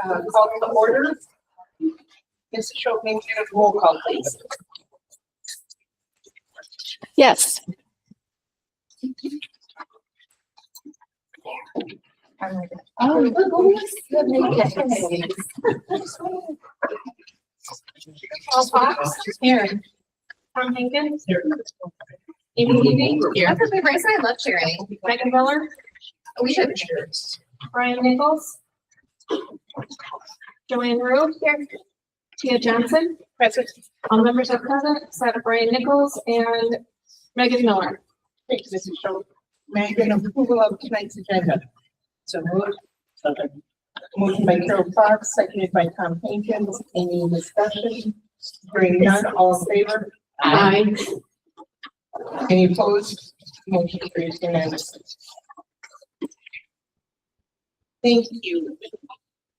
Call to order. Ms. Schultz, may we get a roll call, please? Yes. Paul Fox. Here. Tom Hankins. Here. Amy Levy. Here. That's okay, Bryce and I love sharing. Megan Miller. We should. Brian Nichols. Joanne Rue. Here. Tia Johnson. Present. All members are present, except Brian Nichols and Megan Miller. Thank you, Mrs. Schultz. May I get an approval of tonight's agenda? So moved. Second. Motion by Carol Fox, seconded by Tom Hankins. Any discussion? Hearing none, all in favor? Aye. Any opposed? Motion carries unanimously. Thank you.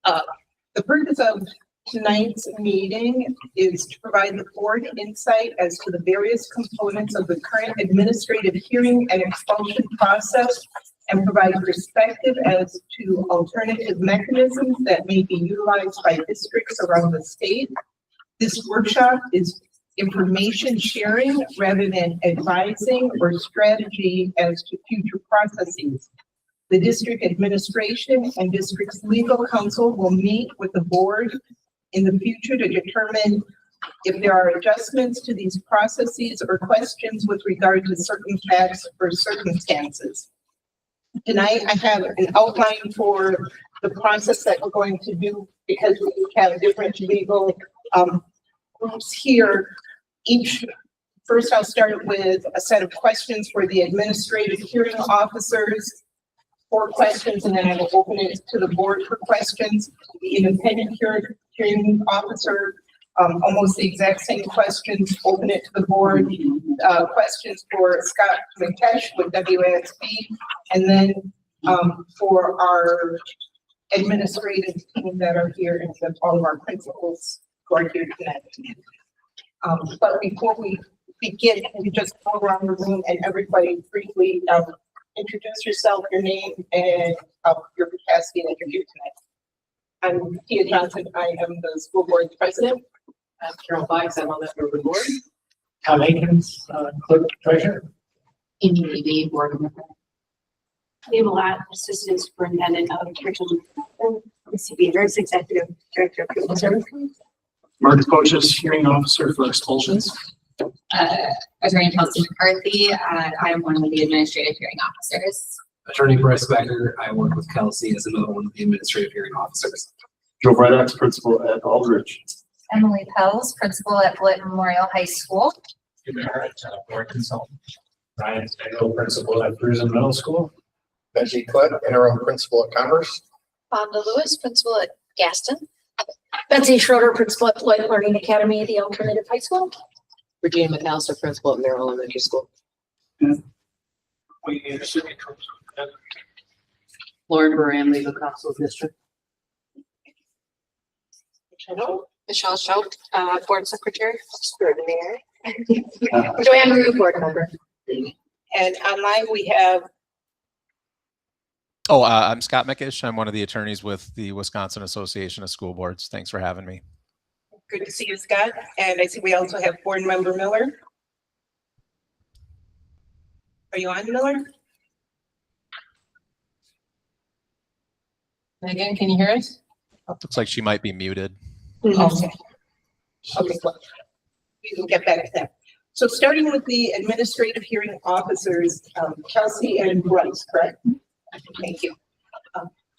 The purpose of tonight's meeting is to provide the board insight as to the various components of the current administrative hearing and expulsion process and provide perspective as to alternative mechanisms that may be utilized by districts around the state. This workshop is information sharing rather than advising or strategy as to future processes. The district administration and district's legal counsel will meet with the board in the future to determine if there are adjustments to these processes or questions with regard to certain facts or circumstances. Tonight, I have an outline for the process that we're going to do because we have different legal groups here. First, I'll start with a set of questions for the administrative hearing officers. 4 questions, and then I will open it to the board for questions. The independent hearing officer, almost the exact same questions, open it to the board. Questions for Scott McKesh with WASB, and then for our administrative team that are here and all of our principals who are here tonight. But before we begin, we just go around the room and everybody briefly introduce yourself, your name, and your capacity that you're here tonight. I'm Tia Johnson. I am the school board president. I'm Carol Fox. I'm on the board. Tom Hankins, clerk treasurer. Amy Levy, board member. Leah Latt, assistant superintendent of curriculum. Missy Beavers, executive director of pupil services. Mark Coaches, hearing officer for expulsions. Attorney Kelsey McCarthy. I am one of the administrative hearing officers. Attorney Bryce Becker. I work with Kelsey as another one of the administrative hearing officers. Joe Brydox, principal at Aldridge. Emily Pels, principal at Blatt Memorial High School. Board consultant. Ryan Stengel, principal at Cruzen Middle School. Benji Clint, interim principal at Commerce. Fonda Lewis, principal at Gaston. Betsy Schroeder, principal at Floyd Learning Academy, the alternative high school. Virginia McAllister, principal at Merrill Elementary School. Lauren Moran, legal counsel district. Michelle Schultz, board secretary extraordinary. Joanne Rue, board member. And online we have I'm Scott Mickish. I'm one of the attorneys with the Wisconsin Association of School Boards. Thanks for having me. good to see you, Scott. And I see we also have board member Miller. Are you on, Miller? Megan, can you hear us? Looks like she might be muted. Okay. Okay, well, we will get back to that. So starting with the administrative hearing officers, Kelsey and Bryce, correct? Thank you.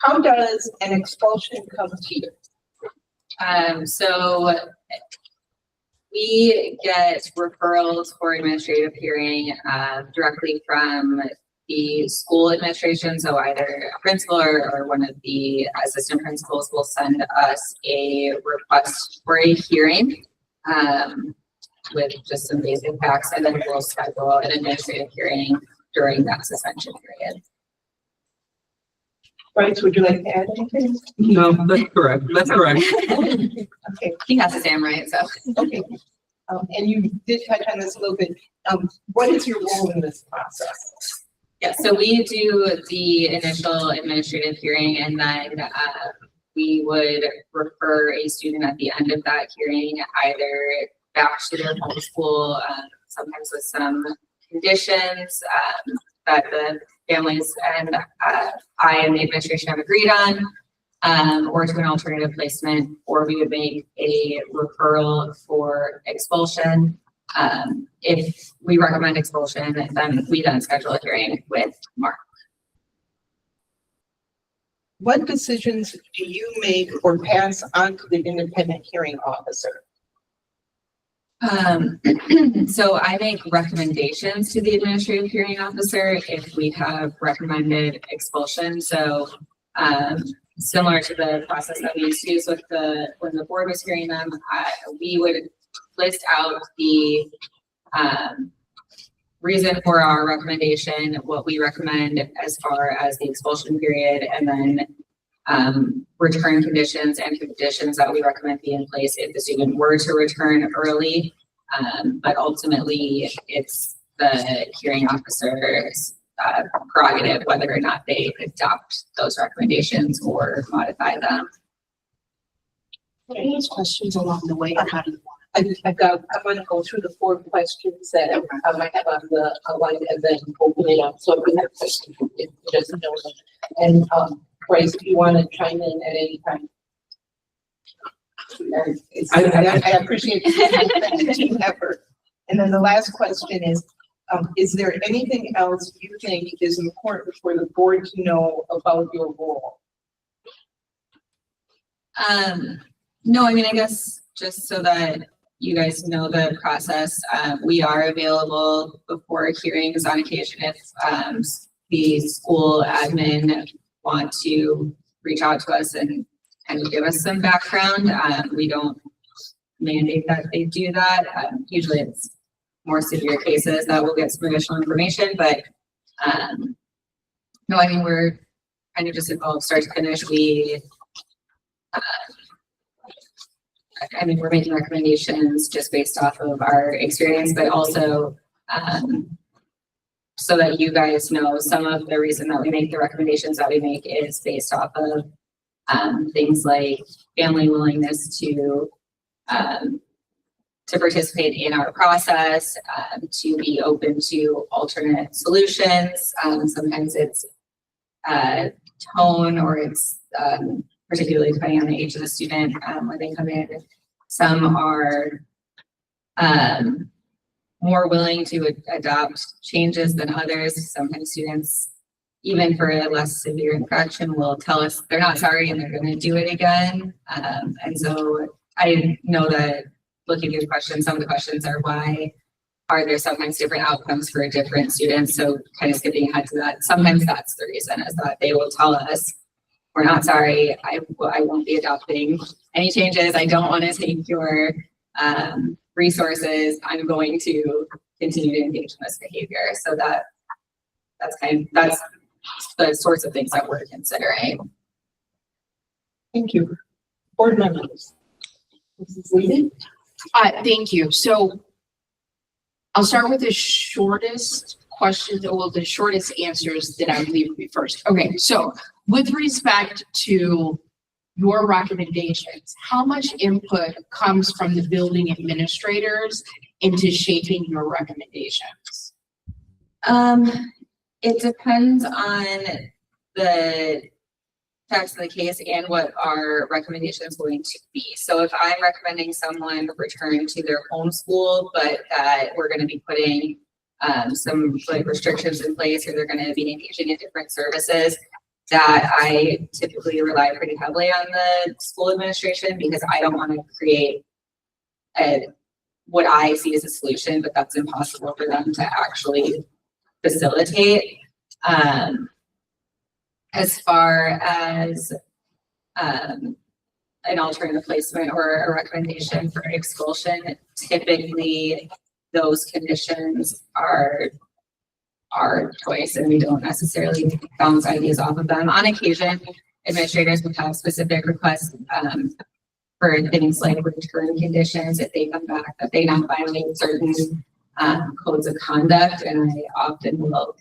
How does an expulsion come to you? So we get referrals for administrative hearing directly from the school administration. So either a principal or one of the assistant principals will send us a request for a hearing with just some basic facts, and then we'll schedule an administrative hearing during that suspension period. Bryce, would you like to add anything? No, that's correct. That's correct. Okay, He has his name right, so. okay. And you did touch on this a little bit. What is your role in this process? Yeah, so we do the initial administrative hearing, and then we would refer a student at the end of that hearing either back to their home school, sometimes with some conditions that the families and I and the administration have agreed on, or to an alternative placement, or we would make a referral for expulsion. If we recommend expulsion, then we schedule a hearing with Mark. What decisions do you make or pass on to the independent hearing officer? So I make recommendations to the administrative hearing officer if we have recommended expulsion. So similar to the process that we used to use with when the board was hearing them, we would list out the reason for our recommendation, what we recommend as far as the expulsion period, and then return conditions and conditions that we recommend be in place if the student were to return early. But ultimately, it's the hearing officer's prerogative whether or not they adopt those recommendations or modify them. Any questions along the way? Or how do you want? I'm going to go through the 4 questions that I might have on the line and then open it up. So if we have questions, it doesn't know them. And Bryce, if you want to chime in at any time. I appreciate the team effort. And then the last question is there anything else you think is important for the board to know about your role? No, I mean, I guess just so that you guys know the process, we are available before hearings on occasion if the school admin want to reach out to us and give us some background. We don't mandate that they do that. Usually it's more severe cases that will get some additional information, but no, I mean, we're kind of just involved start to finish. We're making recommendations just based off of our experience, but also so that you guys know some of the reason that we make the recommendations that we make is based off of things like family willingness to participate in our process, to be open to alternate solutions. Sometimes it's tone or it's particularly depending on the age of the student when they come in. Some are more willing to adopt changes than others. Sometimes students, even for a less severe infraction, will tell us they're not sorry and they're going to do it again. And so I know that looking at the questions, some of the questions are why are there sometimes different outcomes for different students? So kind of skipping ahead to that, sometimes that's the reason is that they will tell us, we're not sorry, I won't be adopting any changes. I don't want to take your resources. I'm going to continue to engage in this behavior. So that's the sorts of things that we're considering. Thank you. Board members. Mrs. Lee? Thank you. So I'll start with the shortest questions, or the shortest answers that I believe would be first. Okay, so with respect to your recommendations, how much input comes from the building administrators into shaping your recommendations? It depends on the facts of the case and what our recommendation is going to be. So if I'm recommending someone return to their home school, but that we're going to be putting some restrictions in place, or they're going to be engaging in different services, that I typically rely pretty heavily on the school administration, because I don't want to create what I see as a solution, but that's impossible for them to actually facilitate. As far as an alternative placement or a recommendation for expulsion, typically those conditions are our choice, and we don't necessarily bounce ideas off of them. On occasion, administrators would have specific requests for things like return conditions if they come back, that they not violate certain codes of conduct, and I often will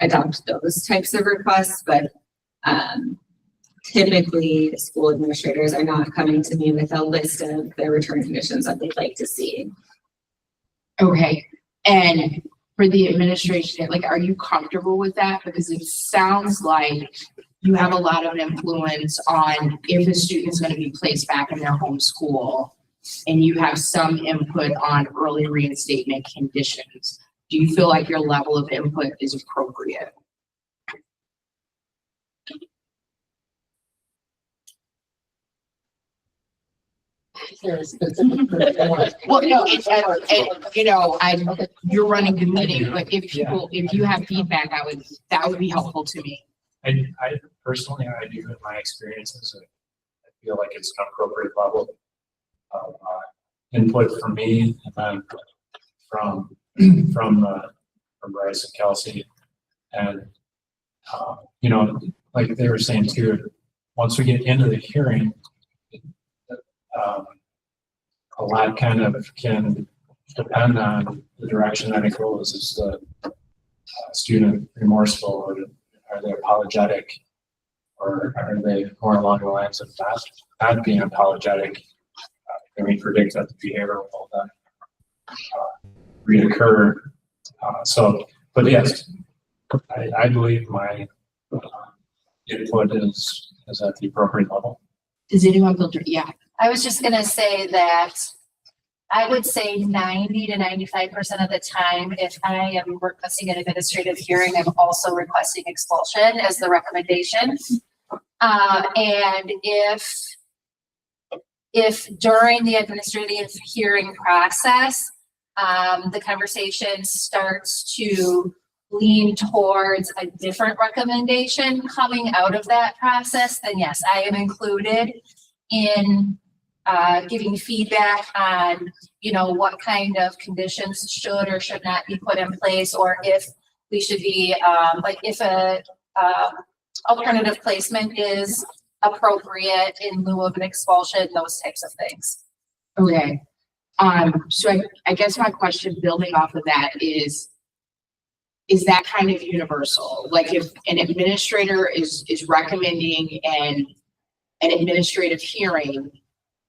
adopt those types of requests. But typically school administrators are not coming to me with a list of their return conditions that they'd like to see. Okay, and for the administration, like, are you comfortable with that? Because it sounds like you have a lot of influence on if a student is going to be placed back in their home school, and you have some input on early reinstatement conditions. Do you feel like your level of input is appropriate? Well, no, you're running the meeting, but if you have feedback, that would be helpful to me. I personally, I do in my experiences, I feel like it's an appropriate level of input from me and then from Bryce and Kelsey. And, like they were saying too, once we get into the hearing, a lot kind of can depend on the direction that it goes. Is the student remorseful, or are they apologetic, or are they more along the lines of not being apologetic? Can we predict that the behavior will then reoccur? But yes, I believe my input is at the appropriate level. Does anyone feel, yeah, I was just gonna say that I would say 90 to 95% of the time, if I am requesting an administrative hearing, I'm also requesting expulsion as the recommendation. And if during the administrative hearing process, the conversation starts to lean towards a different recommendation coming out of that process, then yes, I am included in giving feedback on, what kind of conditions should or should not be put in place, or if we should be, if a alternative placement is appropriate in lieu of an expulsion, those types of things. okay. So I guess my question building off of that is that kind of universal? Like if an administrator is recommending an administrative hearing,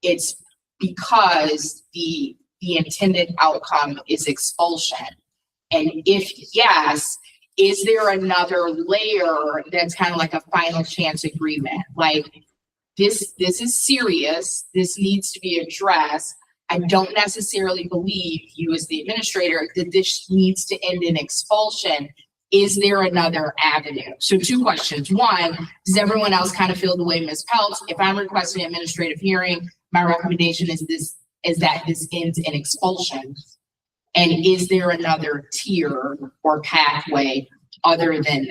it's because the intended outcome is expulsion. And if yes, is there another layer that's kind of like a final chance agreement? Like this is serious. This needs to be addressed. I don't necessarily believe you as the administrator that this needs to end in expulsion. Is there another avenue? So 2 questions. 1, does everyone else kind of feel the way Ms. Peltz? If I'm requesting an administrative hearing, my recommendation is that this ends in expulsion. And is there another tier or pathway other than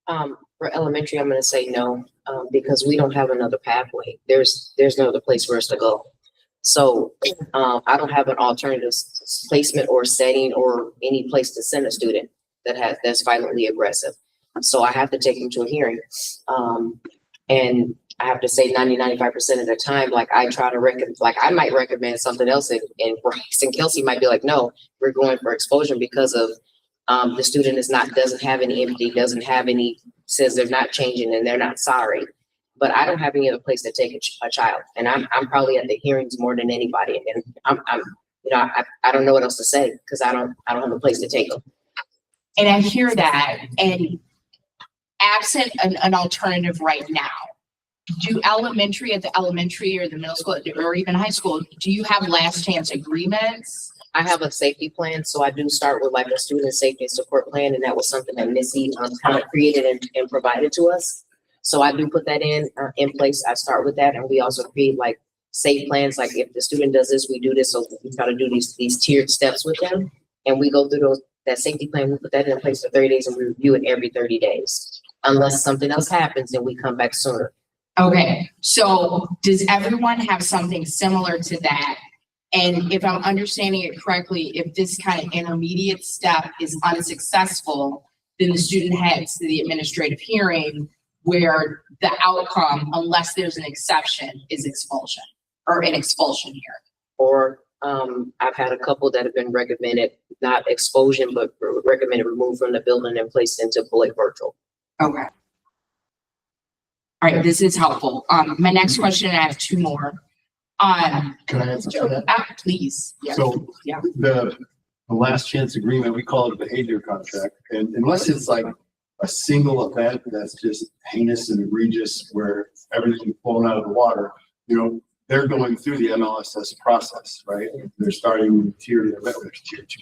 that? For elementary, I'm going to say no, because we don't have another pathway. There's no other place for us to go. So I don't have an alternative placement or setting or any place to send a student that's violently aggressive. So I have to take him to a hearing. And I have to say 90-95% of the time, like I try to recommend, like I might recommend something else, and Bryce and Kelsey might be like, no, we're going for expulsion because of the student doesn't have any empathy, says they're not changing and they're not sorry. But I don't have any other place to take a child, and I'm probably at the hearings more than anybody, and I don't know what else to say because I don't have a place to take them. And I hear that, and absent an alternative right now, do elementary at the elementary or the middle school or even high school, do you have last chance agreements? I have a safety plan, so I do start with like a student safety and support plan, and that was something that Missy kind of created and provided to us. So I do put that in place. I start with that, and we also create like safe plans. Like if the student does this, we do this. So we try to do these tiered steps with them, and we go through that safety plan. We put that in place for 30 days, and we review it every 30 days, unless something else happens and we come back sooner. Okay, so does everyone have something similar to that? And if I'm understanding it correctly, if this kind of intermediate step is unsuccessful, then the student heads to the administrative hearing where the outcome, unless there's an exception, is expulsion or an expulsion hearing. Or I've had a couple that have been recommended, not expulsion, but recommended removed from the building and placed into fully virtual. Okay. All right, this is helpful. My next question, I have two more. Can I answer to that? Please. Yeah. So Yeah. the last chance agreement, we call it a behavior contract. And unless it's like a single event that's just heinous and egregious where everything's blown out of the water, you know, they're going through the MLSS process, right? They're starting with tier 2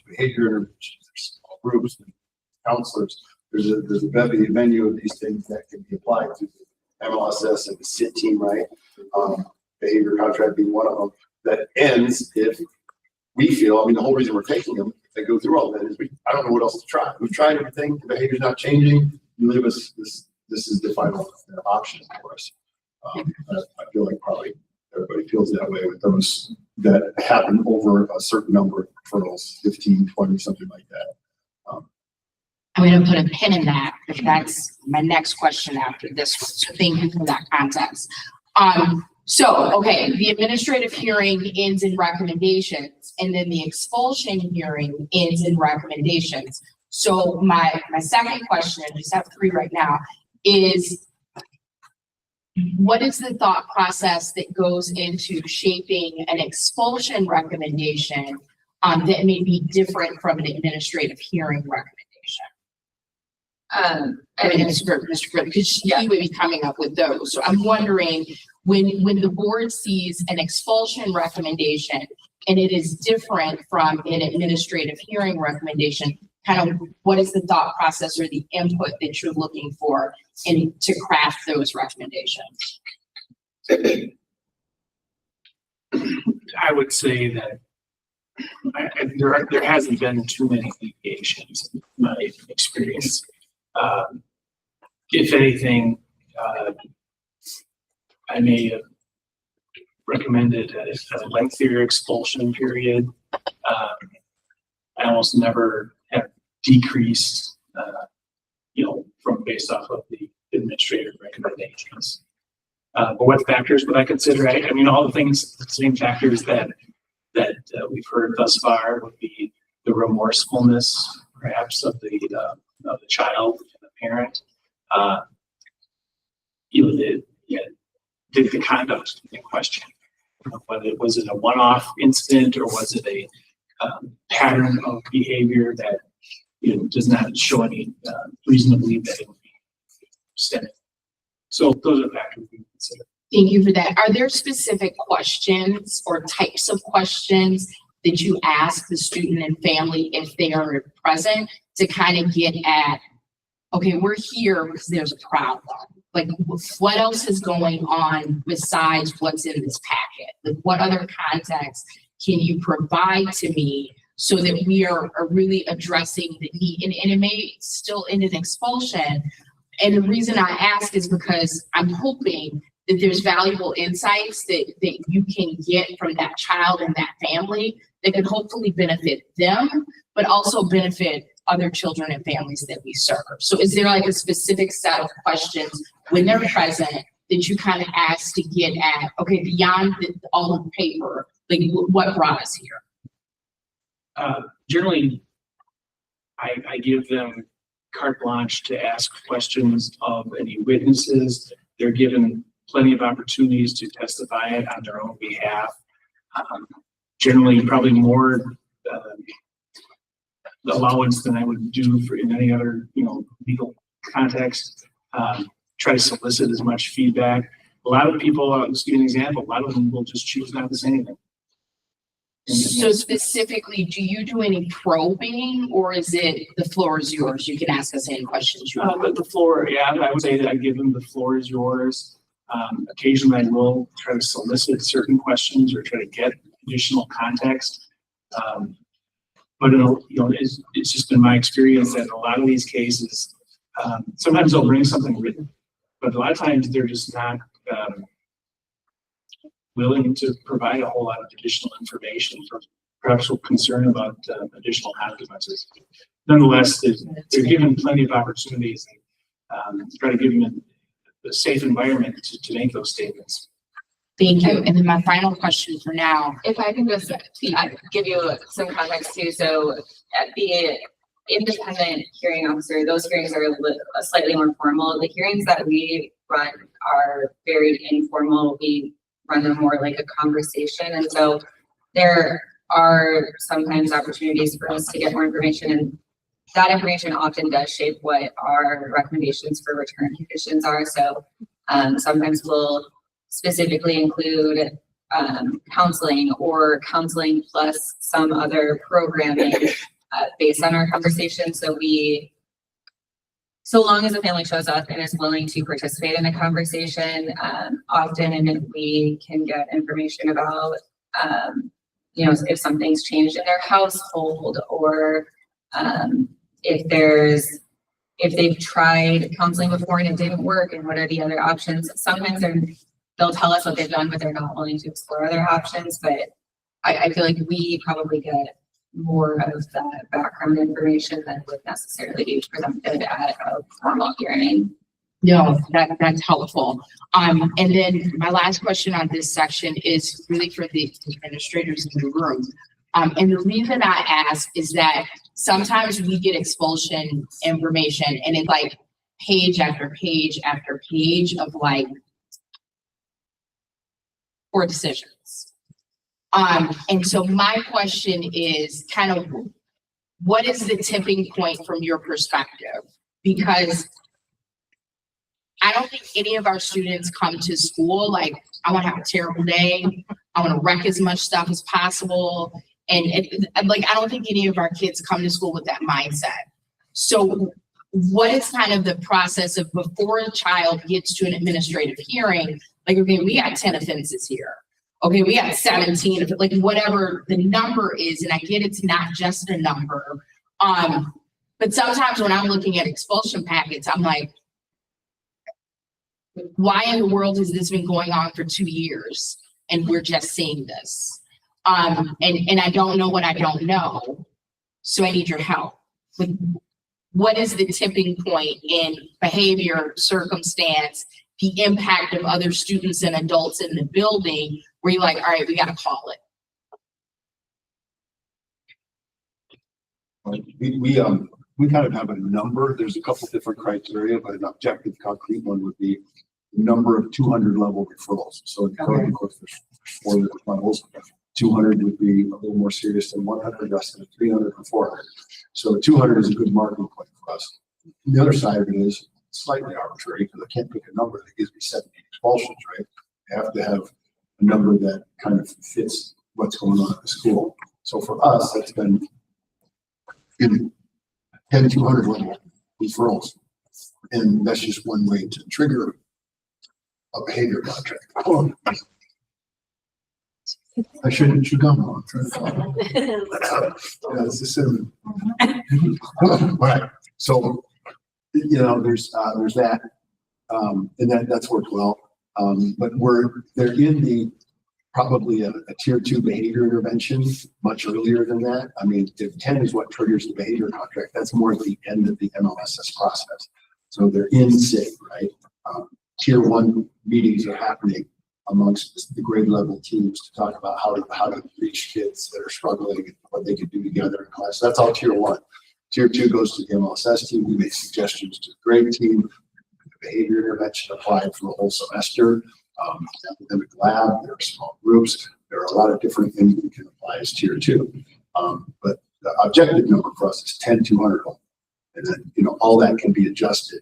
behavior interventions, there's small groups, counselors. There's a venue of these things that can be applied to MLSS and the SIT team, right? Behavior contract being one of them that ends if we feel, I mean, the whole reason we're taking them, they go through all that is I don't know what else to try. We've tried everything. The behavior's not changing. You leave us, this is the final option for us. I feel like probably everybody feels that way with those that happen over a certain number of referrals, 15, 20, something like that. I'm going to put a pin in that, because that's my next question after this one. So thank you for that context. So, okay, the administrative hearing ends in recommendations, and then the expulsion hearing ends in recommendations. So my second question, I just have three right now, is what is the thought process that goes into shaping an expulsion recommendation that may be different from an administrative hearing recommendation? I mean, Mr. Grimm, because he would be coming up with those. So I'm wondering, when the board sees an expulsion recommendation and it is different from an administrative hearing recommendation, kind of what is the thought process or the input that you're looking for to craft those recommendations? I would say that there hasn't been too many deviations in my experience. If anything, I may have recommended a lengthier expulsion period. I almost never have decreased, from based off of the administrative recommendations. But what factors would I consider? I mean, all the same factors that we've heard thus far would be the remorsefulness, perhaps, of the child and the parent. The conduct in question, whether it was a one-off incident or was it a pattern of behavior that does not show any reason to believe that it would be systemic. So those are factors we consider. Thank you for that. Are there specific questions or types of questions that you ask the student and family if they are present to kind of get at, okay, we're here because there's a problem? Like, what else is going on besides what's in this packet? Like, what other context can you provide to me so that we are really addressing the need? And it may still end in expulsion. And the reason I ask is because I'm hoping that there's valuable insights that you can get from that child and that family that could hopefully benefit them, but also benefit other children and families that we serve. So is there like a specific set of questions when they're present that you kind of ask to get at, okay, beyond all of the paper, like what brought us here? Generally, I give them carte blanche to ask questions of any witnesses. They're given plenty of opportunities to testify on their own behalf. Generally, probably more allowance than I would do for in any other legal context. Try to solicit as much feedback. A lot of people, let's give you an example, a lot of them will just choose not to say anything. So specifically, do you do any probing, or is it the floor is yours? You can ask us any questions you want. But the floor, yeah, I would say that I give them the floor is yours. Occasionally I will try to solicit certain questions or try to get additional context. But it's just been my experience that in a lot of these cases, sometimes they'll bring something written, but a lot of times they're just not willing to provide a whole lot of additional information, for perhaps with concern about additional consequences. Nonetheless, they're given plenty of opportunities and try to give them a safe environment to make those statements. Thank you. And then my final question for now. If I can just give you some context too. So at the independent hearing officer, those hearings are slightly more formal. The hearings that we run are very informal. We run them more like a conversation. And so there are sometimes opportunities for us to get more information, and that information often does shape what our recommendations for return conditions are. So sometimes we'll specifically include counseling or counseling plus some other programming based on our conversation. So long as the family shows up and is willing to participate in the conversation, often we can get information about, if something's changed in their household, or if they've tried counseling before and it didn't work, and what are the other options. Sometimes they'll tell us what they've done, but they're not willing to explore other options. But I feel like we probably get more of that background information than would necessarily be presented at a formal hearing. No, that's helpful. And then my last question on this section is really for the administrators in the room. And the reason I ask is that sometimes we get expulsion information and it's like page after page after page of like poor decisions. And so my question is kind of, what is the tipping point from your perspective? Because I don't think any of our students come to school like, I want to have a terrible day. I want to wreck as much stuff as possible. And I don't think any of our kids come to school with that mindset. So what is kind of the process of before a child gets to an administrative hearing? Like, okay, we got 10 offenses here. Okay, we got 17, like whatever the number is. And I get it's not just a number. But sometimes when I'm looking at expulsion packets, I'm like, why in the world has this been going on for 2 years and we're just seeing this? And I don't know what I don't know. So I need your help. What is the tipping point in behavior, circumstance, the impact of other students and adults in the building where you're like, all right, we got to call it? We kind of have a number. There's a couple different criteria, but an objective concrete one would be the number of 200 level referrals. So in code, of course, there's 4 different levels. 200 would be a little more serious than 100, less than 300 and 400. So 200 is a good marking point for us. The other side of it is slightly arbitrary because I can't pick a number that gives me 70 expulsions, right? I have to have a number that kind of fits what's going on at the school. So for us, that's been in 10, 200 level referrals. And that's just one way to trigger a behavior contract. Oh, I shouldn't chew gum on. Yeah, it's the cinnamon. Right. So, there's that, and that's worked well. But they're in probably a tier 2 behavior intervention much earlier than that. I mean, if 10 is what triggers the behavior contract, that's more at the end of the MLSS process. So they're in SIG, right? Tier 1 meetings are happening amongst the grade level teams to talk about how to reach kids that are struggling and what they can do together in class. That's all tier 1. Tier 2 goes to the MLSS team. We make suggestions to the grade team. The behavior intervention applied for the whole semester. Academic lab, there are small groups. There are a lot of different things we can apply as tier 2. But the objective number for us is 10, 200. And then, all that can be adjusted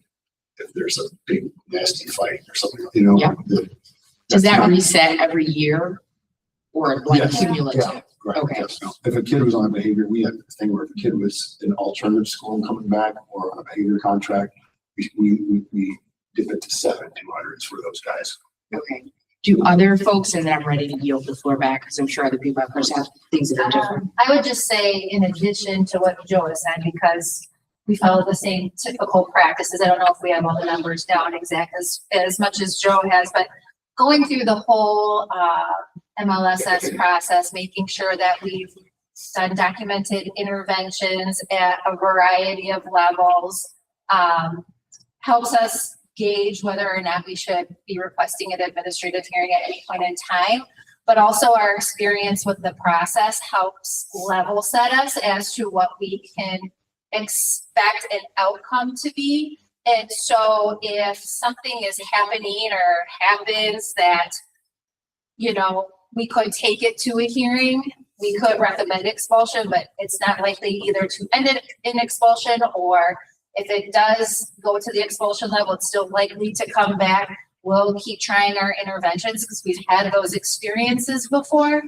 if there's a big nasty fight or something, Yeah. Does that reset every year or like Yes. cumulative? Yeah, right. Okay. Yes. No. If a kid was on a behavior, we had a thing where if a kid was in alternative school and coming back or on a behavior contract, we dip it to 7 200s for those guys. Okay. Do other folks, and then I'm ready to yield the floor back because I'm sure other people of course have things that are different. I would just say, in addition to what Joe has said, because we follow the same typical practices. I don't know if we have all the numbers down exact as much as Joe has, but going through the whole MLSS process, making sure that we've done documented interventions at a variety of levels, helps us gauge whether or not we should be requesting an administrative hearing at any point in time. But also our experience with the process helps level set us as to what we can expect an outcome to be And so if something is happening or happens that, you know, we could take it to a hearing, we could recommend expulsion, but it's not likely either to end it in expulsion, or if it does go to the expulsion level, it's still likely to come back. We'll keep trying our interventions because we've had those experiences before.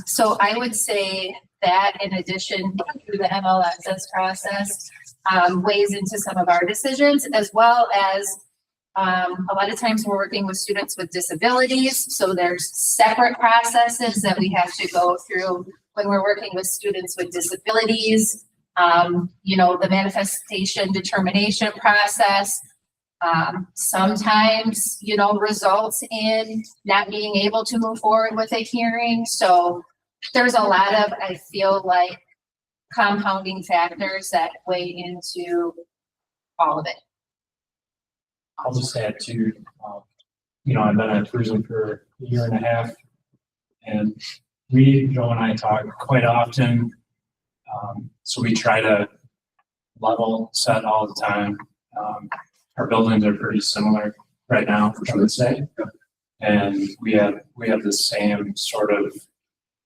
So I would say that in addition to the MLSS process, weighs into some of our decisions, as well as a lot of times we're working with students with disabilities. So there's separate processes that we have to go through when we're working with students with disabilities. You know, the manifestation determination process, sometimes, you know, results in not being able to move forward with a hearing. So there's a lot of, I feel like, compounding factors that weigh into all of it. I'll just add to, you know, I've been at Cruising for a year and a half, and Joe and I talk quite often. So we try to level set all the time. Our buildings are pretty similar right now, I would say. And we have the same sort of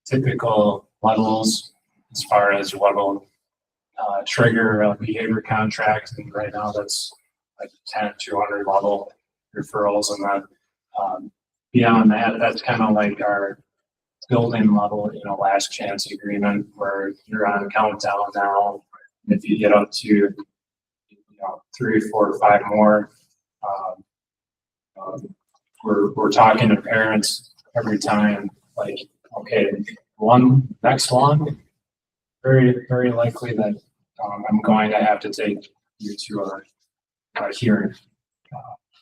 typical levels as far as what will trigger a behavior contract. And right now that's like 10, 200 level referrals. And then beyond that, that's kind of like our building level, you know, last chance agreement where you're on countdown now. If you get up to, you know, 3, 4, 5 more, we're talking to parents every time, like, okay, next one, very, very likely that I'm going to have to take you to a hearing.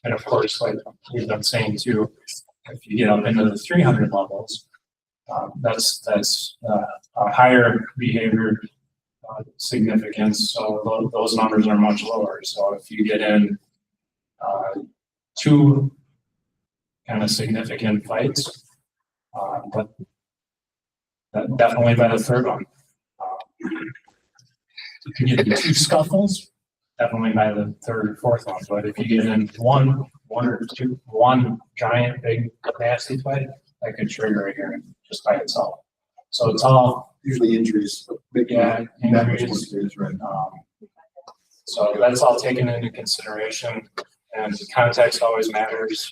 And of course, like we've been saying too, if you get up into the 300 levels, that's a higher behavior significance. So those numbers are much lower. So if you get in 2 kind of significant fights, but definitely by the 3rd one. If you get in 2 scuffles, definitely by the 3rd or 4th one. But if you get in one or two, one giant, big, nasty fight, that could trigger a hearing just by itself. So it's all Usually injuries. injuries. Right. So that's all taken into consideration, and context always matters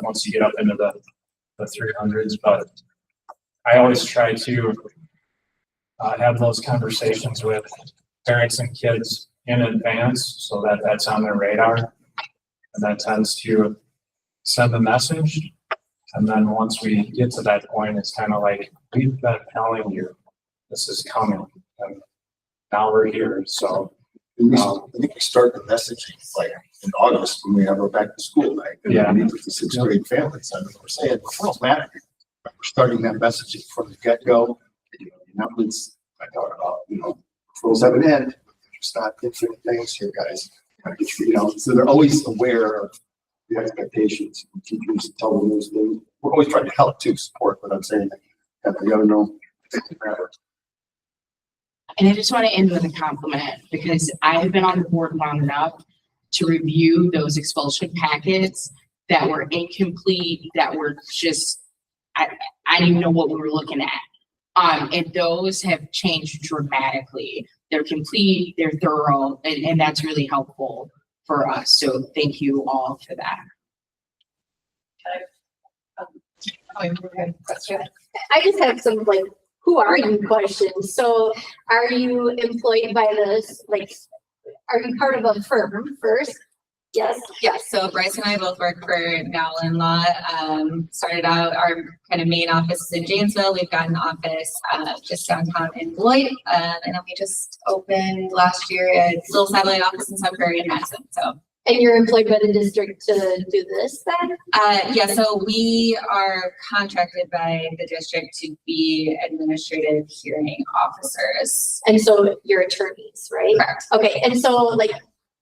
once you get up into the 300s. But I always try to have those conversations with parents and kids in advance so that that's on their radar, and that tends to send a message. And then once we get to that point, it's kind of like, we've been telling you this is coming, and now we're here. So I think we start the messaging like in August when we have our back to school night. And Yeah. we meet with the 6th grade families. And we're saying referrals matter. We're starting that messaging from the get-go. You know, the numbers I talk about, you know, referrals have an end. It's not infinite things here, guys. You know, so they're always aware of the expectations. Teachers tell them those things. We're always trying to help too, support, but I'm saying that you gotta know. And I just want to end with a compliment because I have been on the board long enough to review those expulsion packets that were incomplete, that were just, I didn't even know what we were looking at. And those have changed dramatically. They're complete, they're thorough, and that's really helpful for us. So thank you all for that. I just have some like, who are you questions. So are you employed by this, like, are you part of a firm first? Yes. Yes, so Bryce and I both work for Dowland Law. Started out, our kind of main office is in Janesville. We've got an office just downtown in Beloit. And then we just opened last year a little satellite office in Sudbury and Madison. So And you're employed by the district to do this then? yeah, so we are contracted by the district to be administrative hearing officers. And so you're attorneys, right? Correct. Okay, and so like,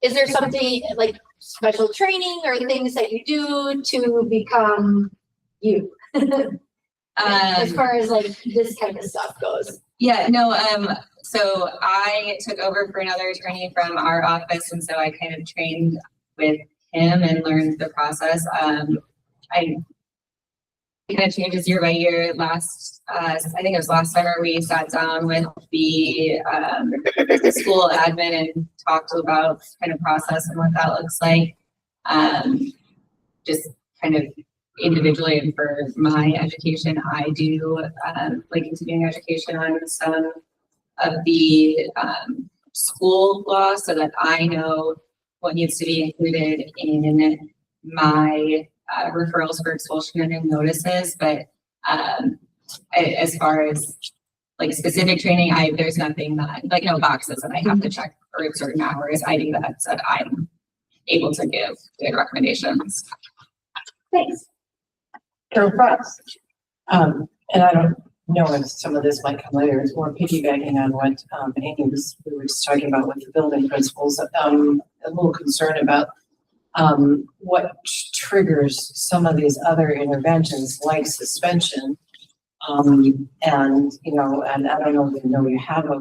is there something like special training or things that you do to become you? As far as like this kind of stuff goes. Yeah, no, so I took over for another attorney from our office, and so I kind of trained with him and learned the process. It kind of changes year by year. I think it was last summer, we sat down with the school admin and talked about kind of process and what that looks like. Just kind of individually, and for my education, I do like continuing education on some of the school law so that I know what needs to be included in my referrals for expulsion and notices. But as far as like specific training, there's nothing that, like, no boxes that I have to check for certain hours. I do that so that I'm able to give good recommendations. Thanks. Carol Frost. And I don't know if some of this might come later. It's more piggybacking on what Amy we were just talking about with the building principals. A little concerned about what triggers some of these other interventions like suspension. And I don't know if you have a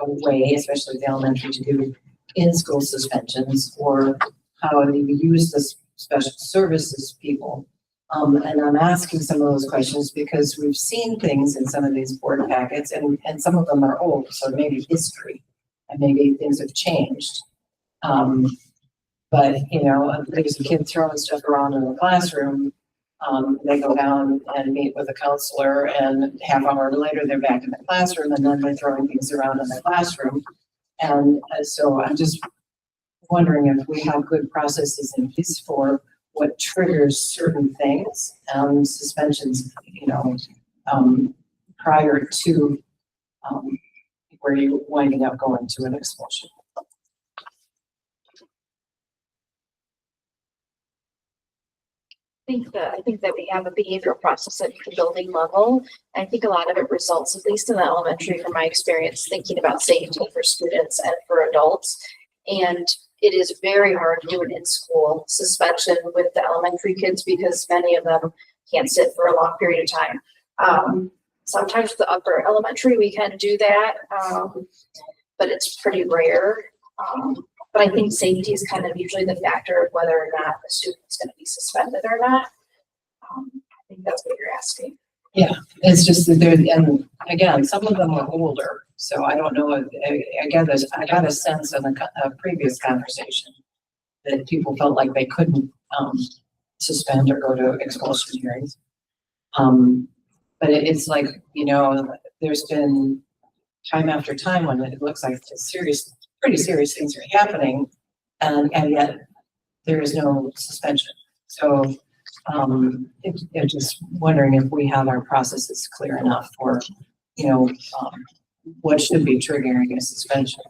way, especially the elementary, to do in-school suspensions, or how you use the special services people. And I'm asking some of those questions because we've seen things in some of these board packets, and some of them are old, so maybe history, and maybe things have changed. But there's a kid throwing stuff around in the classroom. They go down and meet with a counselor, and half hour later they're back in the classroom, and then they're throwing things around in the classroom. And so I'm just wondering if we have good processes in place for what triggers certain things, suspensions, prior to where you're winding up going to an expulsion. I think that we have a behavioral process at the building level. I think a lot of it results, at least in the elementary, from my experience, thinking about safety for students and for adults. And it is very hard to do an in-school suspension with the elementary kids because many of them can't sit for a long period of time. Sometimes with the upper elementary, we can do that, but it's pretty rare. But I think safety is kind of usually the factor of whether or not the student is going to be suspended or not. I think that's what you're asking. Yeah, it's just that and again, some of them are older, so I don't know. I got a sense in a previous conversation that people felt like they couldn't suspend or go to expulsion hearings. But it's like, there's been time after time when it looks like pretty serious things are happening, and yet there is no suspension. So I'm just wondering if we have our processes clear enough for, what should be triggering a suspension.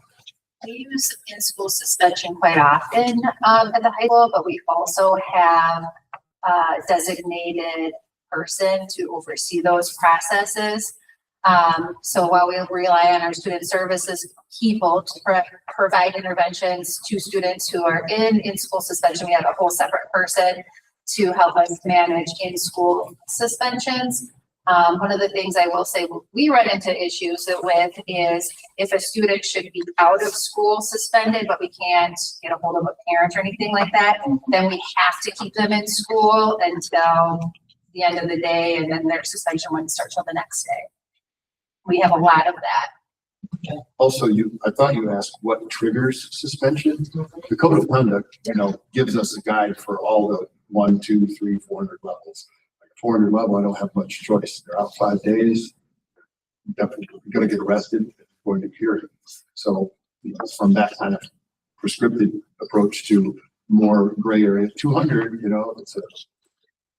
We use in-school suspension quite often at the high school, but we also have a designated person to oversee those processes. So while we rely on our student services people to provide interventions to students who are in-school suspension, we have a whole separate person to help us manage in-school suspensions. One of the things I will say we run into issues with is if a student should be out of school suspended, but we can't get a hold of a parent or anything like that, then we have to keep them in school until the end of the day, and then their suspension wouldn't start till the next day. We have a lot of that. Also, I thought you asked what triggers suspension. The code of conduct, gives us a guide for all the 1, 2, 3, 400 levels. Like 400 level, I don't have much choice. They're out 5 days. Definitely going to get arrested going to hearing. So from that kind of prescriptive approach to more gray area, 200, it's a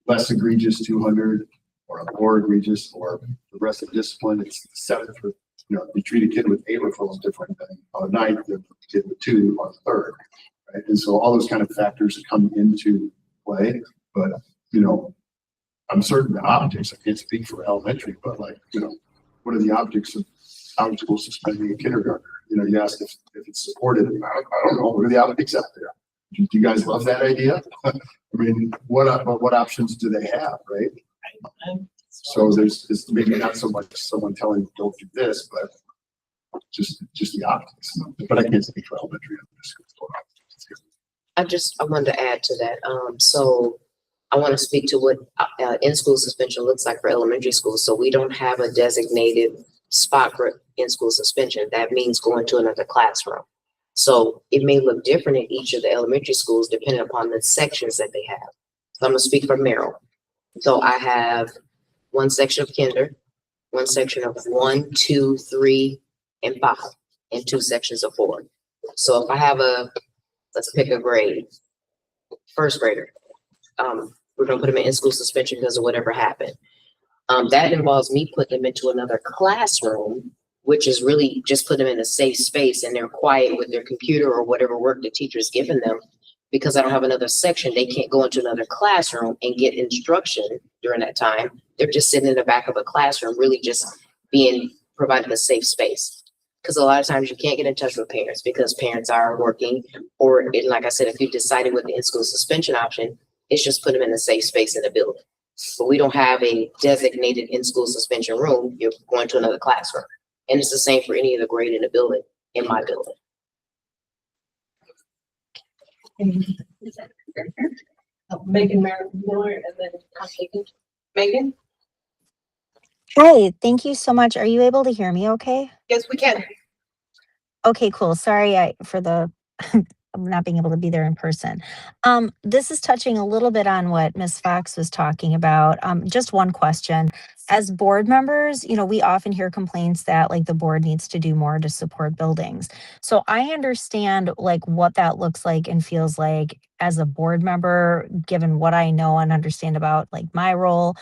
less egregious 200 or a more egregious or progressive discipline. It's 7 for, you treat a kid with 8 referrals different than on a 9th than a kid with 2 on a 3rd, right? And so all those kind of factors come into play, but, I'm certain the optics, I can't speak for elementary, but what are the optics of out of school suspending a kindergartner? You asked if it's supported. I don't know. What are the optics out there? Do you guys love that idea? I mean, what options do they have, right? So there's maybe not so much someone telling you don't do this, but just the optics. But I can't speak for elementary. I wanted to add to that. So I want to speak to what in-school suspension looks like for elementary schools. So we don't have a designated spot for in-school suspension. That means going to another classroom. So it may look different in each of the elementary schools depending upon the sections that they have. So I'm gonna speak for Merrill. So I have one section of kinder, one section of 1, 2, 3, and 5, and 2 sections of 4. So if I have let's pick a grade, first grader, we're gonna put them in school suspension because of whatever happened. That involves me putting them into another classroom, which is really just put them in a safe space and they're quiet with their computer or whatever work the teacher's given them. Because I don't have another section, they can't go into another classroom and get instruction during that time. They're just sitting in the back of a classroom, really just being provided a safe space. Because a lot of times you can't get in touch with parents because parents are working, or like I said, if you decided with the in-school suspension option, it's just put them in a safe space in the building. But we don't have a designated in-school suspension room. You're going to another classroom. And it's the same for any of the grade in the building, in my building. Megan Miller and then Tom Hagan. Megan? Hi, thank you so much. Are you able to hear me okay? Yes, we can. Okay, cool. Sorry for the not being able to be there in person. This is touching a little bit on what Ms. Fox was talking about. Just one question. As board members, we often hear complaints that like the board needs to do more to support buildings. So I understand like what that looks like and feels like as a board member, given what I know and understand about like my role.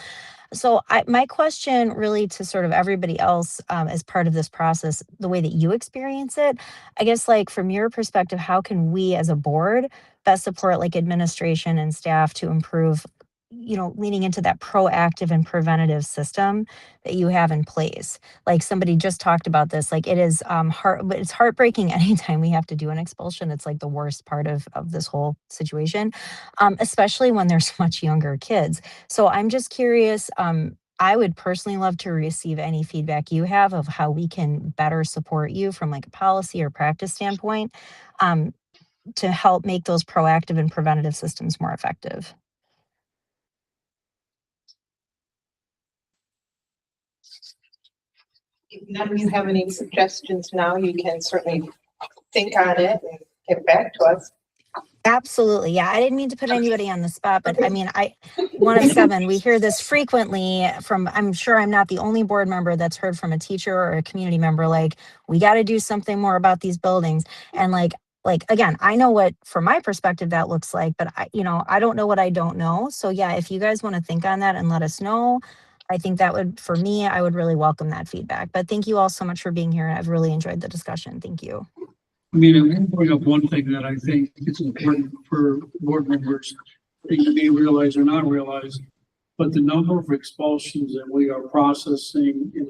So my question really to sort of everybody else as part of this process, the way that you experience it, I guess like from your perspective, how can we as a board best support like administration and staff to improve, leaning into that proactive and preventative system that you have in place? Like somebody just talked about this, like it is but it's heartbreaking anytime we have to do an expulsion. It's like the worst part of this whole situation, especially when there's much younger kids. So I'm just curious, I would personally love to receive any feedback you have of how we can better support you from like a policy or practice standpoint to help make those proactive and preventative systems more effective. If none of you have any suggestions now, you can certainly think on it and get back to us. Absolutely. Yeah. I didn't mean to put anybody on the spot, but I mean, one of 7, we hear this frequently from, I'm sure I'm not the only board member that's heard from a teacher or a community member, like, we got to do something more about these buildings. And like, again, I know what, from my perspective, that looks like, but I don't know what I don't know. So yeah, if you guys want to think on that and let us know, I think that would, for me, I would really welcome that feedback. But thank you all so much for being here. I've really enjoyed the discussion. Thank you. I mean, I'm going to bring up one thing that I think is important for board members to be realized or not realized, but the number of expulsions that we are processing in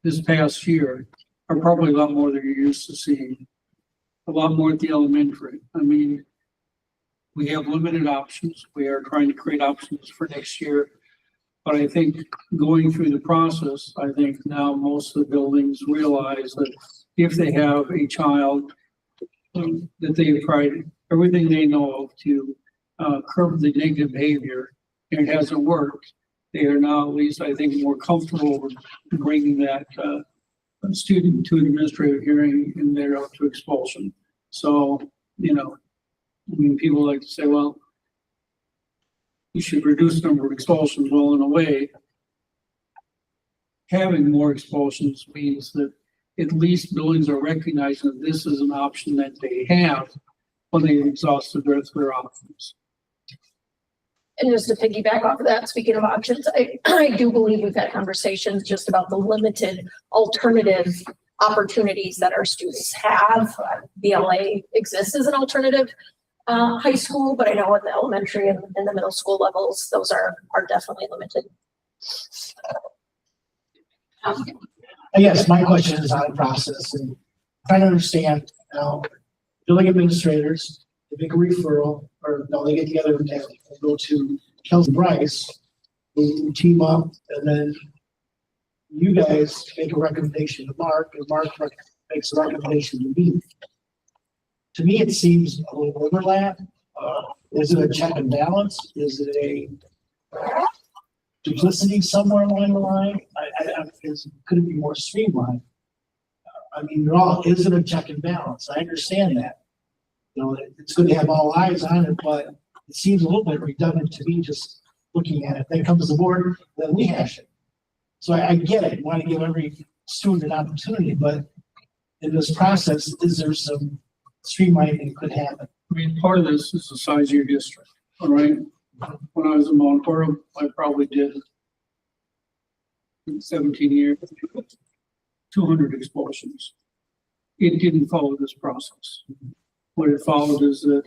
this past year are probably a lot more than you're used to seeing. A lot more at the elementary. I mean, we have limited options. We are trying to create options for next year. But I think going through the process, I think now most of the buildings realize that if they have a child that they have tried everything they know of to curb the negative behavior and it hasn't worked, they are now at least, I think, more comfortable with bringing that student to an administrative hearing and they're up to expulsion. So, I mean, people like to say, well, you should reduce the number of expulsions. Well, in a way, having more expulsions means that at least buildings are recognizing that this is an option that they have when they've exhausted their options. And just to piggyback off of that, speaking of options, I do believe we've had conversations just about the limited alternative opportunities that our students have. BLA exists as an alternative high school, but I know at the elementary and the middle school levels, those are definitely limited. Yes, my question is on the process and trying to understand now, building administrators, they make a referral or no, they get together and go to Kelsey Bryce, we team up and then you guys make a recommendation to Mark and Mark makes a recommendation to me. To me, it seems a little overlap. Is it a check and balance? Is it a duplicity somewhere along the line? Could it be more streamlined? I mean, is it a check and balance? I understand that. You know, it's good to have all eyes on it, but it seems a little bit redundant to me just looking at it. Then comes the board, then we hash it. So I get it. Want to give every student an opportunity, but in this process, is there some streamlining that could happen? I mean, part of this is the size of your district, all right? When I was in Mount Orem, I probably did in 17 years, 200 expulsions. It didn't follow this process. What it followed is that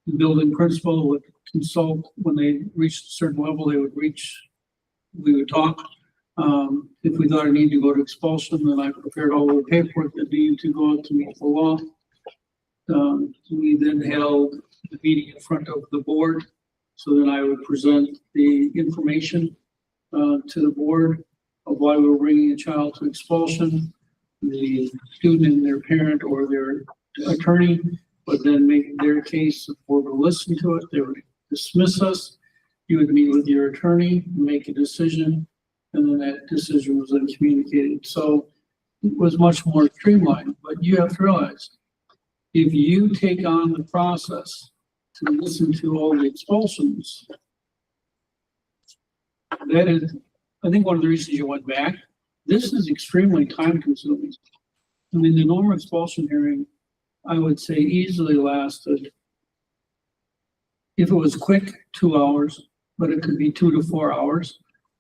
the building principal would consult when they reached a certain level, we would talk. If we thought it needed to go to expulsion, then I prepared all the paperwork that needed to go out to meet the law. We then held the meeting in front of the board. So then I would present the information to the board of why we were bringing a child to expulsion. The student and their parent or their attorney would then make their case. The board would listen to it. They would dismiss us. You would meet with your attorney, make a decision, and then that decision was then communicated. So it was much more streamlined, but you have to realize, if you take on the process to listen to all the expulsions, that is, I think one of the reasons you went back, this is extremely time consuming. I mean, the normal expulsion hearing, I would say easily lasted, if it was quick, 2 hours, but it could be 2 to 4 hours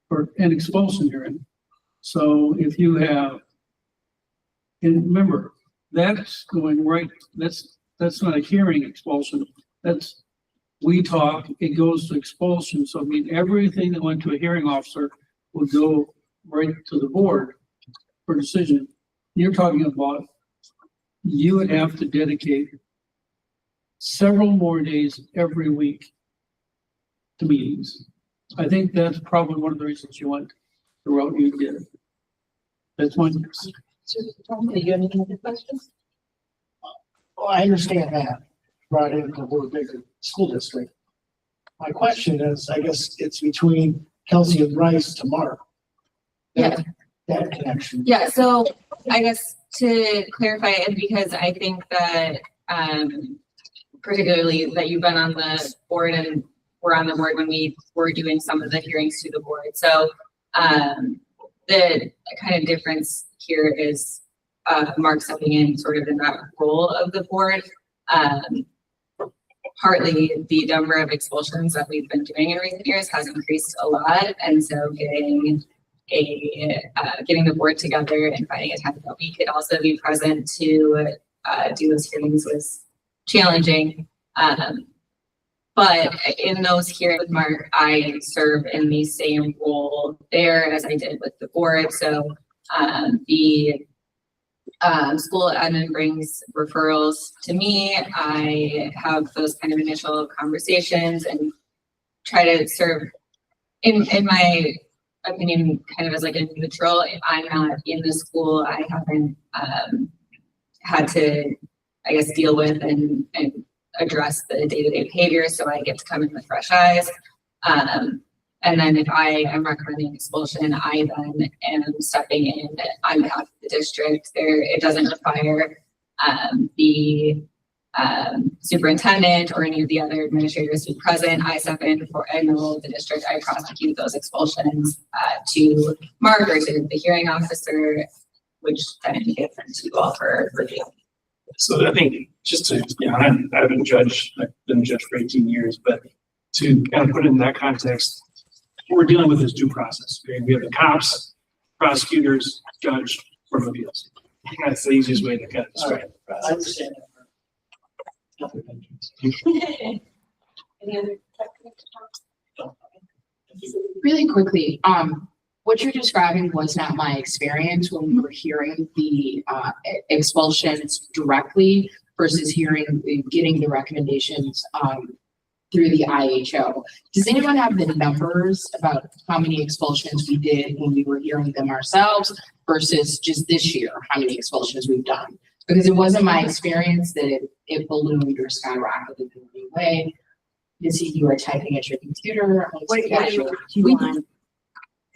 for an expulsion hearing. So if you have, and remember, that's going right, that's not a hearing expulsion. That's, we talk, it goes to expulsion. So I mean, everything that went to a hearing officer would go right to the board for decision. You're talking about, you would have to dedicate several more days every week to meetings. I think that's probably one of the reasons you went the route you did. That's one. Do you have any other questions? Well, I understand that, brought into we're a bigger school district. My question is, I guess it's between Kelsey and Bryce to Mark. That connection. Yeah, so I guess to clarify it, because I think that particularly that you've been on the board and were on the board when we were doing some of the hearings to the board. So the kind of difference here is Mark stepping in sort of in that role of the board. Partly the number of expulsions that we've been doing in recent years has increased a lot. And so getting the board together and finding a time that we could also be present to do those hearings was challenging. But in those hearings with Mark, I serve in the same role there as I did with the board. So the school admin brings referrals to me. I have those kind of initial conversations and try to serve in my opinion, kind of as like a neutral. If I'm not in the school, I haven't had to, I guess, deal with and address the day-to-day behavior. So I get to come in with fresh eyes. And then if I am recommending expulsion, I then am stepping in on behalf of the district. It doesn't require the superintendent or any of the other administrators to be present. I step in for in the role of the district. I prosecute those expulsions to Mark or to the hearing officer, which then gets sent to you all for review. So I think just to, I've been a judge, I've been a judge for 18 years, but to kind of put it in that context, what we're dealing with is due process. We have the cops, prosecutors, judge, court of appeals. That's the easiest way to kind of describe it. I understand that. Any other? Really quickly, what you're describing was not my experience when we were hearing the expulsions directly versus getting the recommendations through the IHO. Does anyone have the numbers about how many expulsions we did when we were hearing them ourselves versus just this year, how many expulsions we've done? Because it wasn't my experience that it ballooned or skyrocketed in any way. You see, you are typing at your computer. What do you want?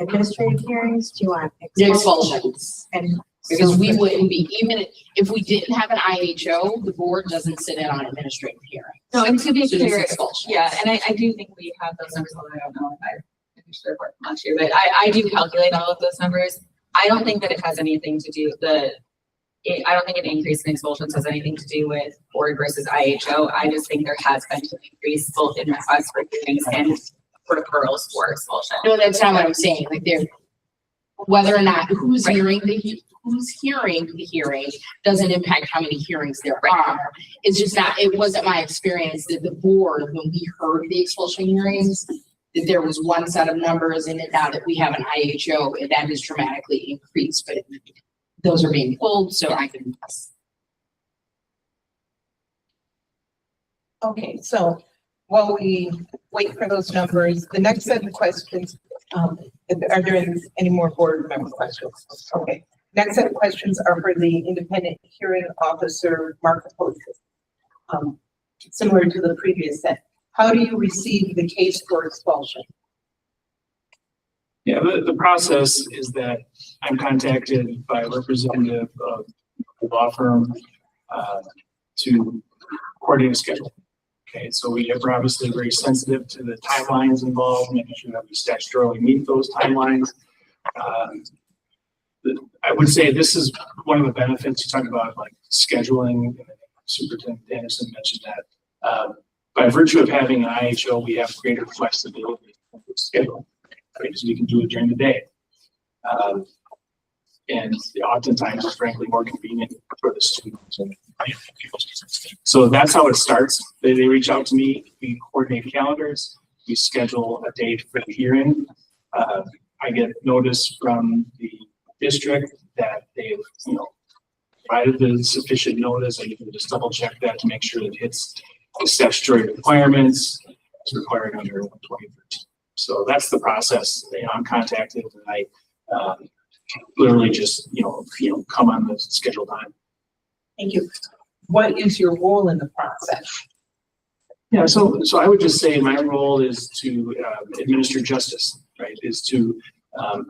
Administrative hearings? Do you want? The expulsions. And Because we wouldn't be, even if we didn't have an IHO, the board doesn't sit in on administrative hearings. No, and to be So just clear, expulsion. yeah, and I do think we have those numbers, although I don't know if I finished the report from last year, but I do calculate all of those numbers. I don't think that it has anything to do, I don't think an increase in expulsions has anything to do with board versus IHO. I just think there has been an increase both in requests for hearings and referrals for expulsion. No, that's not what I'm saying, like there, whether or not who's hearing who's hearing the hearing doesn't impact how many hearings there are. It's just not, it wasn't my experience that the board, when we heard the expulsion hearings, that there was one set of numbers, and that now that we have an IHO, that has dramatically increased, but those are being pulled, so I can. Okay, so while we wait for those numbers, the next set of questions, are there any more board member questions? Okay, next set of questions are for the independent hearing officer, Mark Apostol. Similar to the previous set, how do you receive the case for expulsion? Yeah, the process is that I'm contacted by a representative of the law firm to coordinate a schedule. Okay, so we're obviously very sensitive to the timelines involved, making sure that we statutorily meet those timelines. I would say this is one of the benefits. You talk about like scheduling. Superintendent Anderson mentioned that. By virtue of having an IHO, we have greater flexibility in the schedule, right? So we can do it during the day. And oftentimes it's frankly more convenient for the students. So that's how it starts. They reach out to me, we coordinate calendars, we schedule a date for the hearing. I get notice from the district that they've, provided the sufficient notice. I usually just double check that to make sure that it hits the statutory requirements. It's required under 2013. So that's the process. I'm contacted and I literally just, come on the scheduled time. Thank you. What is your role in the process? Yeah, so I would just say my role is to administer justice, right? Is to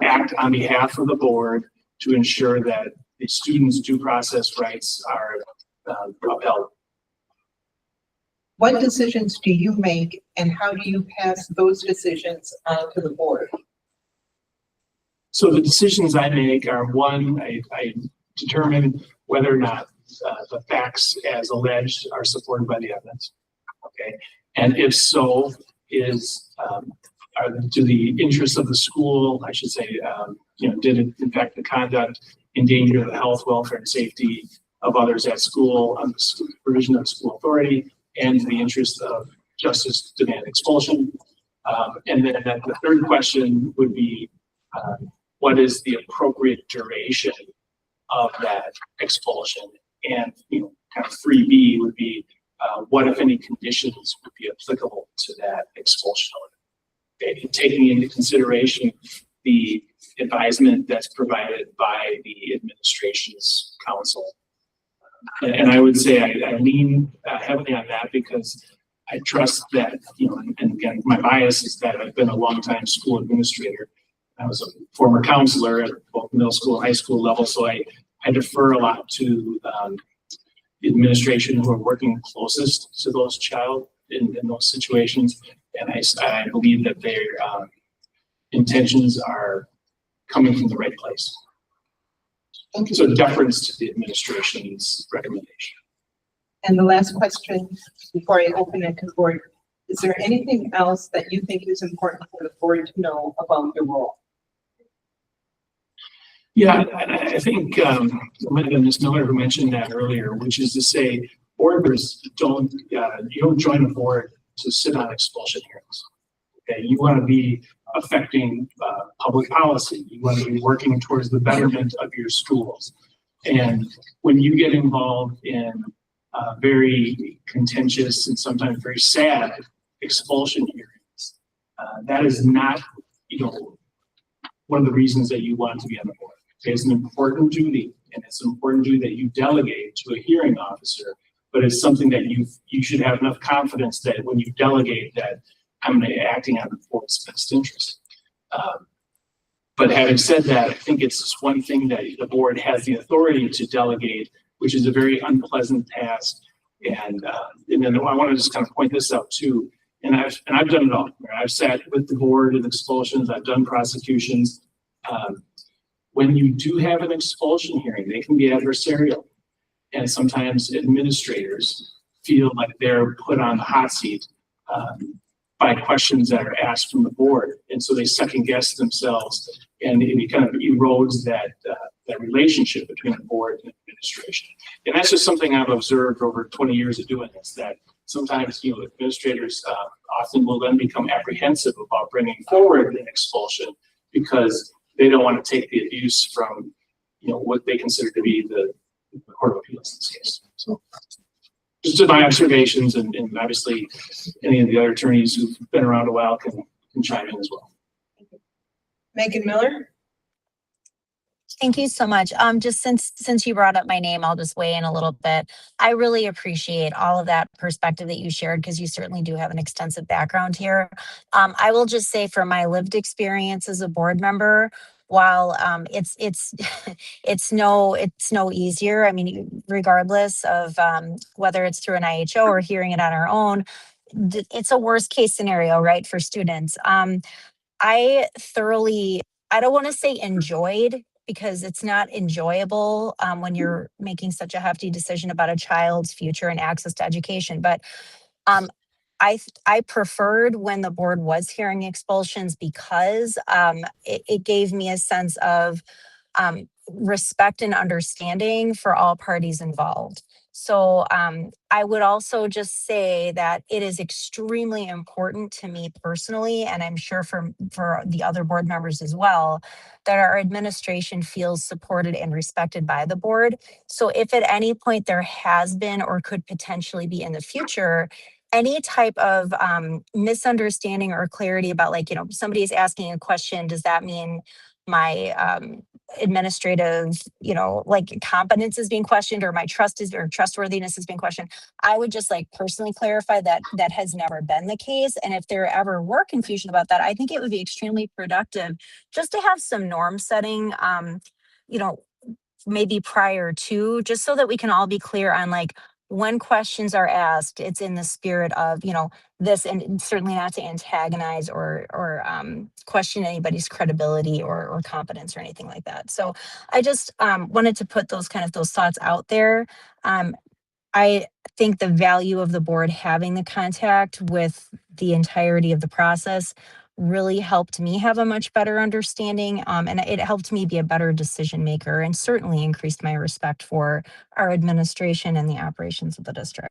act on behalf of the board to ensure that the students' due process rights are upheld. What decisions do you make and how do you pass those decisions on to the board? So the decisions I make are, one, I determine whether or not the facts as alleged are supported by the evidence. Okay, and if so, do the interests of the school, I should say, did it in fact the conduct endanger the health, welfare, and safety of others at school on the supervision of the school authority and the interest of justice demand expulsion. And then the third question would be, what is the appropriate duration of that expulsion? And kind of 3B would be, what if any conditions would be applicable to that expulsion order? Okay, taking into consideration the advisement that's provided by the administration's council. And I would say I lean heavily on that because I trust that, and again, my bias is that I've been a longtime school administrator. I was a former counselor at both middle school and high school level, so I defer a lot to the administration who are working closest to those child in those situations. And I believe that their intentions are coming from the right place. So deference to the administration's recommendation. And the last question before I open it to the board, is there anything else that you think is important for the board to know about your role? Yeah, I think Ms. Miller who mentioned that earlier, which is to say, board members you don't join a board to sit on expulsion hearings. Okay, you want to be affecting public policy. You want to be working towards the betterment of your schools. And when you get involved in very contentious and sometimes very sad expulsion hearings, that is not, one of the reasons that you want to be on the board. It's an important duty, and it's an important duty that you delegate to a hearing officer, but it's something that you should have enough confidence that when you delegate that I'm acting on the board's best interest. But having said that, I think it's just one thing that the board has the authority to delegate, which is a very unpleasant task. And then I want to just kind of point this out too. And I've done it all. I've sat with the board in expulsions. I've done prosecutions. When you do have an expulsion hearing, they can be adversarial. And sometimes administrators feel like they're put on the hot seat by questions that are asked from the board. And so they second guess themselves, and it kind of erodes that relationship between the board and administration. And that's just something I've observed over 20 years of doing this, that sometimes, administrators often will then become apprehensive about bringing forward an expulsion because they don't want to take the abuse from, what they consider to be the Court of Appeals in this case. So just my observations, and obviously any of the other attorneys who've been around a while can chime in as well. Megan Miller? Thank you so much. Just since you brought up my name, I'll just weigh in a little bit. I really appreciate all of that perspective that you shared because you certainly do have an extensive background here. I will just say from my lived experience as a board member, while it's no easier. I mean, regardless of whether it's through an IHO or hearing it on our own, it's a worst case scenario, right, for students. I don't want to say enjoyed, because it's not enjoyable when you're making such a hefty decision about a child's future and access to education. But I preferred when the board was hearing expulsions because it gave me a sense of respect and understanding for all parties involved. So I would also just say that it is extremely important to me personally, and I'm sure for the other board members as well, that our administration feels supported and respected by the board. So if at any point there has been or could potentially be in the future, any type of misunderstanding or clarity about, like, somebody is asking a question, does that mean my administrative, competence is being questioned, or my trustworthiness is being questioned? I would just personally clarify that that has never been the case. And if there ever were confusion about that, I think it would be extremely productive just to have some norm setting, maybe prior to, just so that we can all be clear on when questions are asked, it's in the spirit of, this, and certainly not to antagonize or question anybody's credibility or competence or anything like that. So I just wanted to put those thoughts out there. I think the value of the board having the contact with the entirety of the process really helped me have a much better understanding, and it helped me be a better decision maker, and certainly increased my respect for our administration and the operations of the district.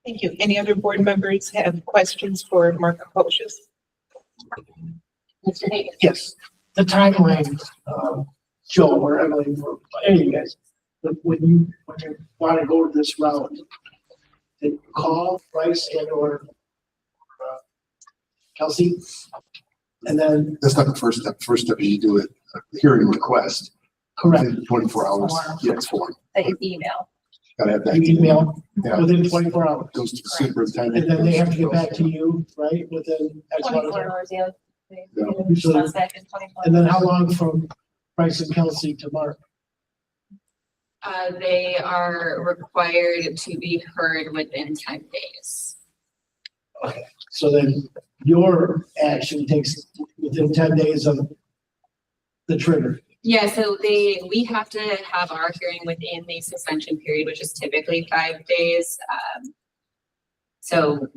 Thank you. Any other board members have questions for Mark Capocious? Mr. Hagan? Yes, the timeline, Joe or Emily, or any of you guys, but when you want to go this route, then you call Bryce and or Kelsey, and then That's not the first step. First step is you do a hearing request. correct. Within 24 hours. Yes, form. That you email. Gotta have that. You email Yeah. within 24 hours, Goes to the superintendent. and then they have to get back to you, right, within X amount of 24 time. hours, yeah. Yeah. Usually- Back in 24 And then hours. how long from Bryce and Kelsey to Mark? They are required to be heard within 10 days. Okay, so then your action takes within 10 days of the trigger. Yeah, so we have to have our hearing within the suspension period, which is typically 5 days. So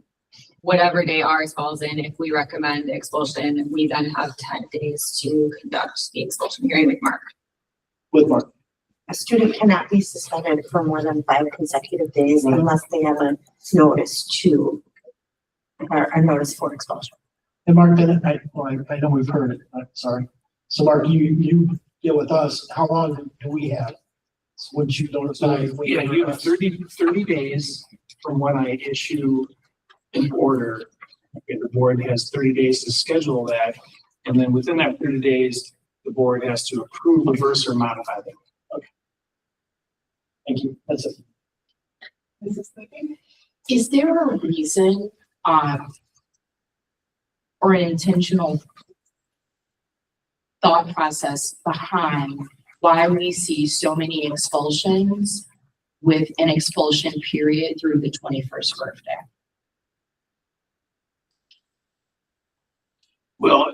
whatever day ours falls in, if we recommend expulsion, we then have 10 days to conduct the expulsion hearing with Mark. With Mark. A student cannot be suspended for more than 5 consecutive days unless they have a notice to, or a notice for expulsion. And Mark, then I know we've heard it, I'm sorry. So Mark, you deal with us, how long do we have Would you notify? Yeah, you have 30 days from when I issue an order. Okay, the board has 30 days to schedule that. And then within that 30 days, the board has to approve, reverse, or modify them. Thank you. That's it. Is there a reason, or an intentional thought process behind why we see so many expulsions with an expulsion period through the 21st birthday? Well,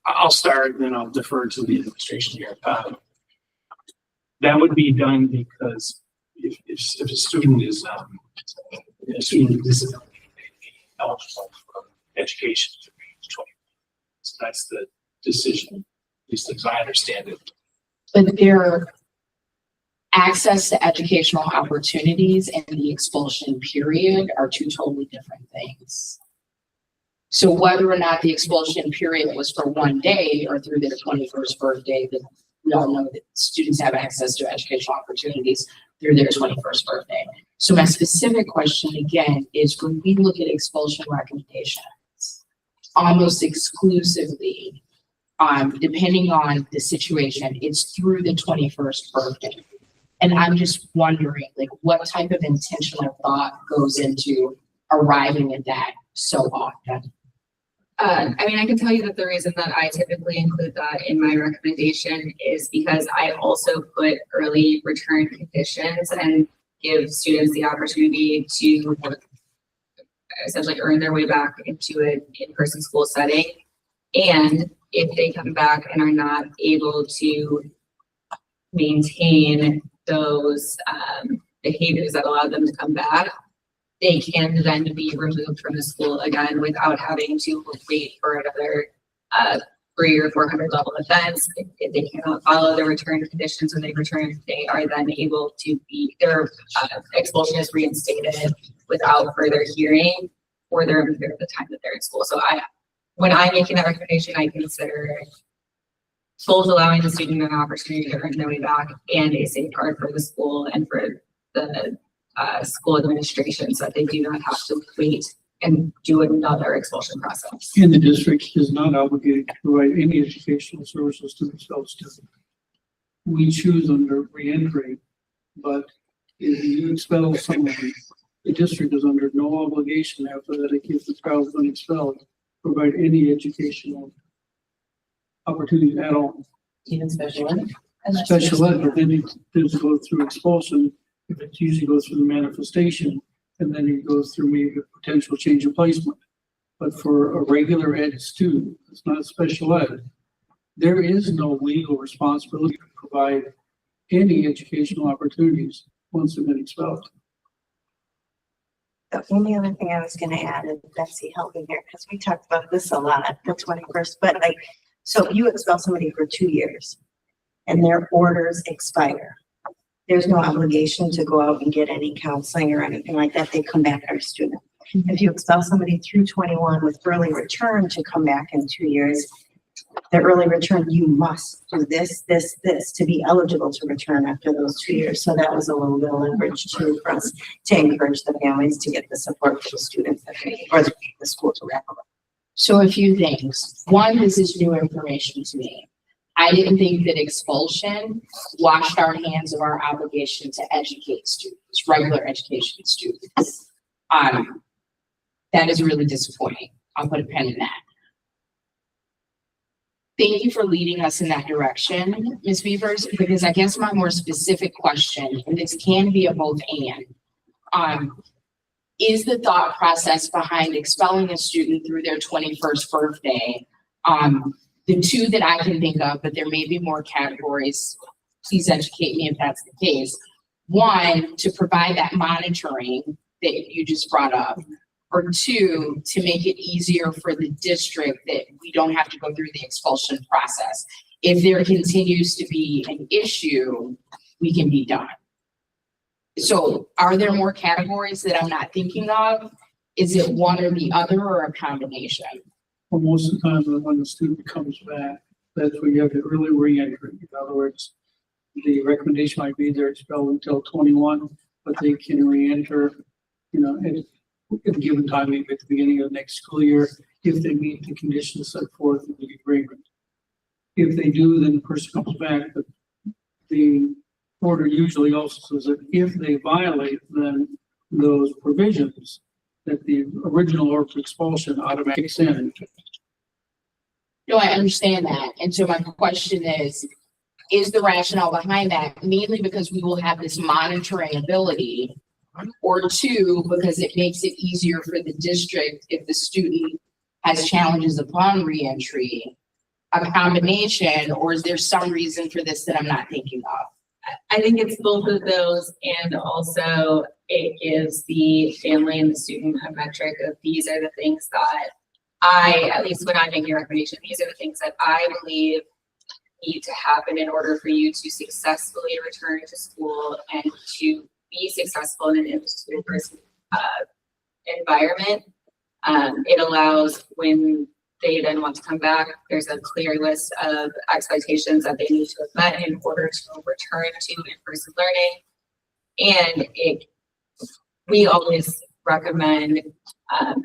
I'll start and then I'll defer to the administration here. That would be done because if a student is a student with disability, they be eligible for education to age 20. So that's the decision, at least as I understand it. But their access to educational opportunities and the expulsion period are two totally different things. So whether or not the expulsion period was for one day or through their 21st birthday, that we all know that students have access to educational opportunities through their 21st birthday. So my specific question again is when we look at expulsion recommendations, almost exclusively, depending on the situation, it's through the 21st birthday. And I'm just wondering, like, what type of intentional thought goes into arriving at that so often? I mean, I can tell you that the reason that I typically include that in my recommendation is because I also put early return conditions and give students the opportunity to essentially earn their way back into an in-person school setting. And if they come back and are not able to maintain those behaviors that allow them to come back, they can then be removed from the school again without having to wait for another 300 or 400 level offense. If they cannot follow the return conditions when they return, they are then able to be, their expulsion is reinstated without further hearing for the remainder of the time that they're in school. So when I'm making that recommendation, I consider both allowing the student an opportunity to earn their way back and a safeguard for the school and for the school administration, so that they do not have to wait and do another expulsion process. And the district is not obligated to provide any educational services to themselves. We choose under reentry, but if you expel somebody, the district is under no obligation after that, if the child's been expelled, provide any educational opportunity at all. Even special ed? Special ed, but then it does go through expulsion. If it usually goes through the manifestation, and then it goes through maybe a potential change of placement. But for a regular ed student, it's not special ed, there is no legal responsibility to provide any educational opportunities once they've been expelled. The only other thing I was gonna add, and Betsy helped me here, because we talked about this a lot, the 21st, but like, so you expel somebody for 2 years and their orders expire. There's no obligation to go out and get any counseling or anything like that. They come back as a student. If you expel somebody through 21 with early return to come back in 2 years, the early return, you must do this to be eligible to return after those 2 years. So that was a little bit of leverage too for us to encourage the families to get the support for the students that they, or the school to wrap up. So a few things. One, this is new information to me. I didn't think that expulsion washed our hands of our obligation to educate students, regular education students. That is really disappointing. I'll put a pen in that. Thank you for leading us in that direction, Ms. Beavers, because I guess my more specific question, and this can be a both and, is the thought process behind expelling a student through their 21st birthday, the two that I can think of, but there may be more categories. Please educate me if that's the case. One, to provide that monitoring that you just brought up, or two, to make it easier for the district that we don't have to go through the expulsion process. If there continues to be an issue, we can be done. So are there more categories that I'm not thinking of? Is it one or the other or a combination? Well, most of the time when the student comes back, that's where you have the early reentry. In other words, the recommendation might be they're expelled until 21, but they can re-enter, at a given time, maybe at the beginning of next school year, if they meet the conditions set forth in the agreement. If they do, then the person comes back, but the order usually also says that if they violate then those provisions, that the original order of expulsion automatically kicks in. No, I understand that. And so my question is the rationale behind that mainly because we will have this monitoring ability, or two, because it makes it easier for the district if the student has challenges upon reentry, a combination, or is there some reason for this that I'm not thinking of? I think it's both of those, and also it gives the family and the student a metric of these are the things that at least when I'm making a recommendation, these are the things that I believe need to happen in order for you to successfully return to school and to be successful in an in-person environment. It allows when they then want to come back, there's a clear list of expectations that they need to have met in order to return to in-person learning. And we always recommend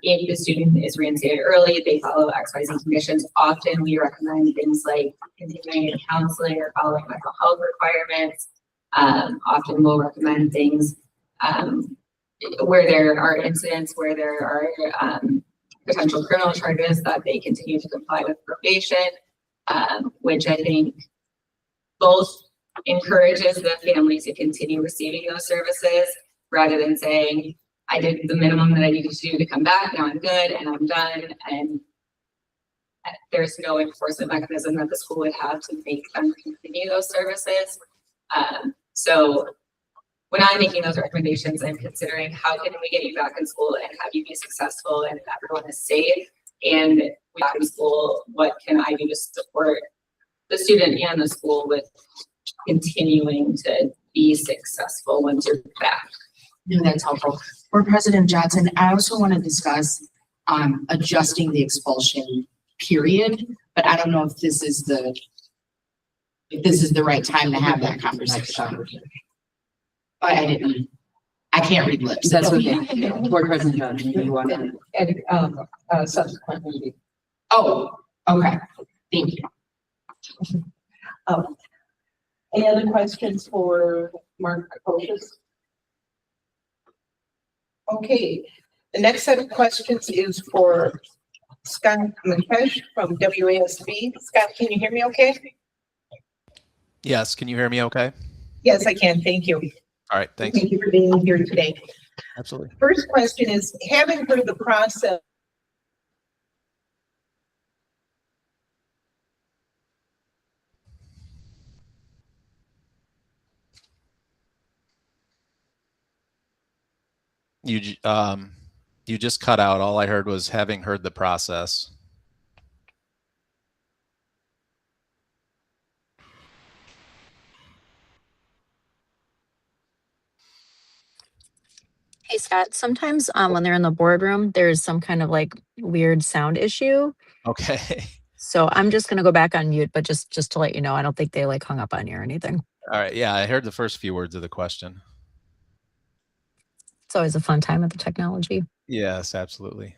if the student is reinstated early, they follow XYZ conditions. Often we recommend things like continuing in counseling or following mental health requirements. Often we'll recommend things where there are incidents where there are potential criminal charges that they continue to comply with probation, which I think both encourages the family to continue receiving those services rather than saying, I did the minimum that I needed to do to come back, now I'm good and I'm done. And there's no enforcement mechanism that the school would have to make them continue those services. So when I'm making those recommendations, I'm considering how can we get you back in school and have you be successful and everyone is safe and back in school, what can I do to support the student and the school with continuing to be successful once you're back. No, that's helpful. For President Johnson, I also want to discuss adjusting the expulsion period, but I don't know if this is the right time to have that conversation. I can't read lips. That's okay. Board President Johnson, do you want to? At subsequent meeting. Oh, okay. Thank you. Any other questions for Mark Otis? Okay, the next set of questions is for Scott Mankesh from WASB. Scott, can you hear me okay? Yes, can you hear me okay? Yes, I can. Thank you. All right, thanks. Thank you for being here today. Absolutely. First question is, having heard the process You just cut out. All I heard was having heard the process. Hey Scott, sometimes when they're in the boardroom, there's some kind of like weird sound issue. Okay. So I'm just gonna go back on mute, but just to let you know, I don't think they like hung up on you or anything. All right. Yeah, I heard the first few words of the question. It's always a fun time with the technology. Yes, absolutely.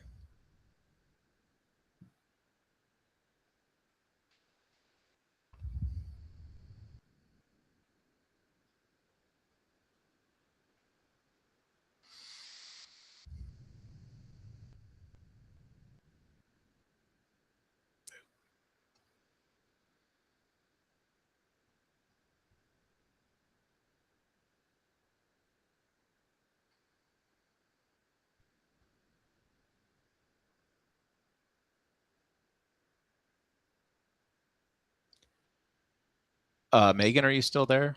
Megan, are you still there?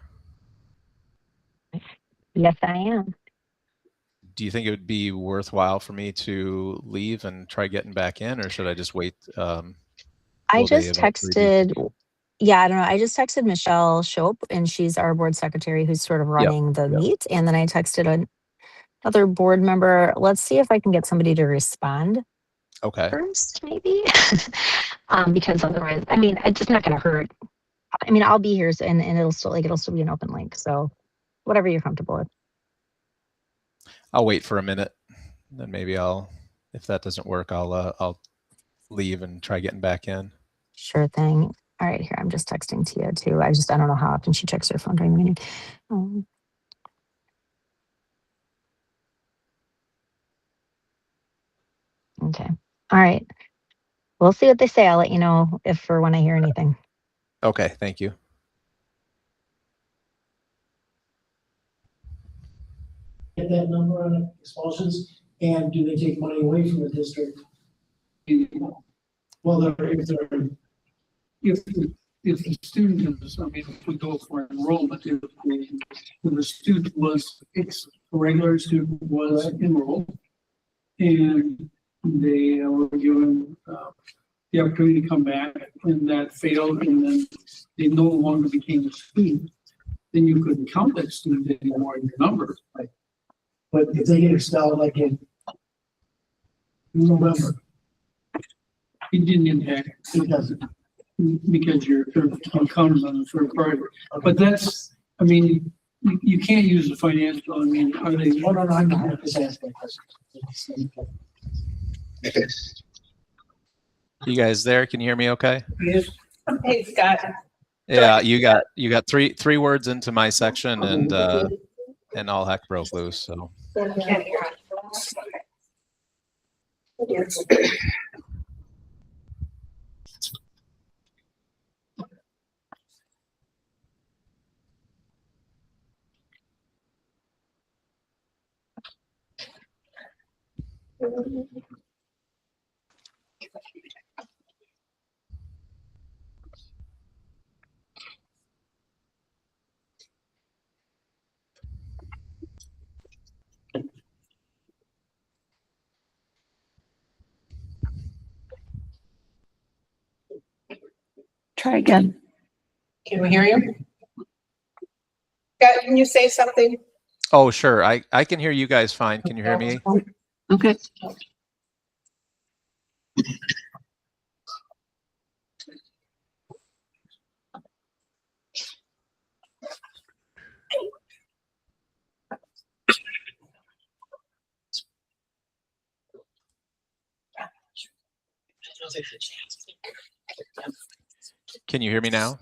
Yes, I am. Do you think it would be worthwhile for me to leave and try getting back in, or should I just wait? I just texted, yeah, I don't know. I just texted Michelle Shope, and she's our board secretary who's sort of running the meet. And then I texted another board member. Let's see if I can get somebody to respond Okay. first, maybe. Because otherwise, I mean, it's just not going to hurt I mean, I'll be here and it'll still be an open link. So whatever you're comfortable with. I'll wait for a minute. Then maybe if that doesn't work, I'll leave and try getting back in. Sure thing. All right, here, I'm just texting Tia too. I don't know how often she checks her phone during the meeting. Okay. All right. We'll see what they say. I'll let you know if or when I hear anything. Okay, thank you. Get that number on expulsions, and do they take money away from the district? Well, If the student is, I mean, if we go for enrollment, if the student was, a regular student was enrolled and they were given the opportunity to come back and that failed and then they no longer became a student, then you couldn't count that student anymore in your number. But if they get expelled like in November, It didn't impact, it doesn't. because you're counted on the third party. But that's, I mean, you can't use the financial, I mean, are they? No, I'm not just asking questions. You guys there? Can you hear me okay? Yes. Hey, Scott. Yeah, you got three words into my section and all heck broke loose. So Try again. Can we hear you? Scott, can you say something? oh sure, I can hear you guys fine. Can you hear me? Okay. Can you hear me now?